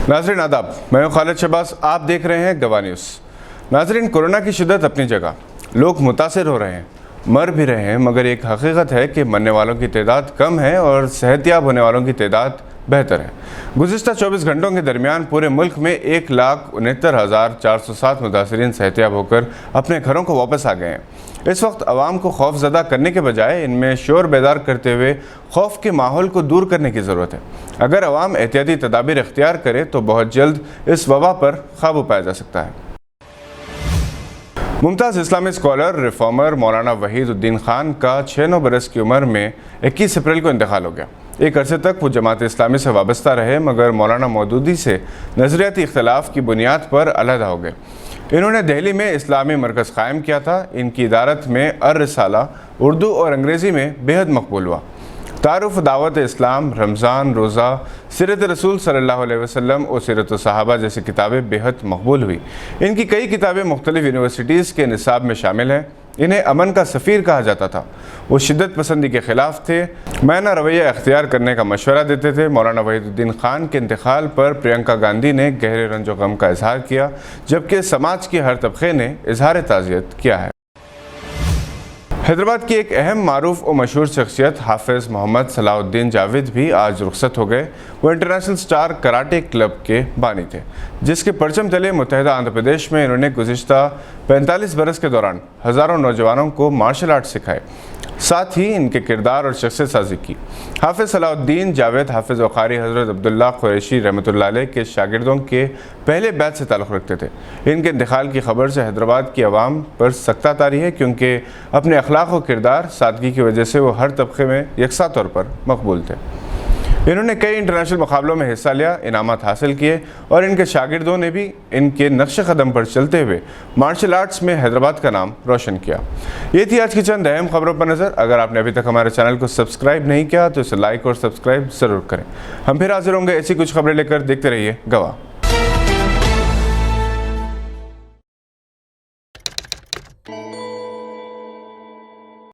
नाज़रीन आदाब, मैं हूं खालिद शहबाज, आप देख रहे हैं गवाह न्यूज़। नाज़रीन, कोरोना की शिद्दत अपनी जगह, लोग मुतासिर हो रहे हैं, मर भी रहे हैं, मगर एक हकीकत है कि मरने वालों की तादाद कम है और सेहतियाब होने वालों की तादाद बेहतर है। गुज़िश्ता 24 घंटों के दरमियान पूरे मुल्क में 1,69,407 मुतासरीन सेहतियाब होकर अपने घरों को वापस आ गए हैं। इस वक्त आवाम को खौफजदा करने के बजाय इनमें शोर बेदार करते हुए खौफ के माहौल को दूर करने की ज़रूरत है। अगर आवाम एहतियाती तदाबीर इख्तियार करे तो बहुत जल्द इस वबा पर काबू पाया जा सकता है। मुमताज़ इस्लामी स्कॉलर रिफॉर्मर मौलाना वहीदुद्दीन खान का 96 बरस की उम्र में 21 अप्रैल को इंतकाल हो गया। एक अरसे तक वो जमात इस्लामी से वाबस्ता रहे, मगर मौलाना मौदूदी से नज़रियाती इख्तलाफ की बुनियाद पर अलहदा हो गए। इन्होंने दिल्ली में इस्लामी मरकज़ कायम किया था। इनकी इदारत में अर-रिसाला उर्दू और अंग्रेज़ी में बेहद मकबूल हुआ। तारुफ दावत इस्लाम, रमज़ान, रोज़ा, सीरत रसूल सल्लल्लाहु अलैहि वसल्लम और सीरत सहाबा जैसी किताबें बेहद मकबूल हुई। इनकी कई किताबें मुख्तलिफ़ यूनिवर्सिटीज़ के निसाब में शामिल हैं। इन्हें अमन का सफ़ीर कहा जाता था। वो शिद्दत पसंदी के ख़िलाफ़ थे, मैना रवैया अख्तियार करने का मशवरा देते थे। मौलाना वहीदुद्दीन खान के इंतकाल पर प्रियंका गांधी ने गहरे रंजो गम का इजहार किया, जबकि समाज के हर तबक़े ने इजहार ताज़ियत किया है। हैदराबाद की एक अहम, मारूफ और मशहूर शख्सियत हाफिज़ मोहम्मद सलाहुद्दीन जावेद भी आज रुखसत हो गए। वो इंटरनेशनल स्टार कराटे क्लब के बानी थे, जिसके परचम तले मुत्तहिदा आंध्र प्रदेश में इन्होंने गुज़िश्ता 45 बरस के दौरान हज़ारों नौजवानों को मार्शल आर्ट सिखाए, साथ ही इनके किरदार और शख्सियत साजी की। हाफिज़ सलाहुद्दीन जावेद हाफिज़ व क़ारी हज़रत अब्दुल्ला कुरैशी रहमतुल्लाह अलैह के शागिर्दों के पहले बैच से ताल्लुक़ रखते थे। इनके इंतकाल की खबर से हैदराबाद की आवाम पर सख्ता तारी है, क्योंकि अपने अखलाक और किरदार सादगी की वजह से वो हर तबके में यकसा तौर पर मकबूल थे। इन्होंने कई इंटरनेशनल मुकाबलों में हिस्सा लिया, इनामात हासिल किए और इनके शागिर्दों ने भी इनके नक्श कदम पर चलते हुए मार्शल आर्ट्स में हैदराबाद का नाम रोशन किया। ये थी आज की चंद अहम खबरों पर नज़र। अगर आपने अभी तक हमारे चैनल को सब्सक्राइब नहीं किया तो इसे लाइक और सब्सक्राइब ज़रूर करें। हम फिर हाजिर होंगे ऐसी कुछ खबरें लेकर। देखते रहिए गवाह।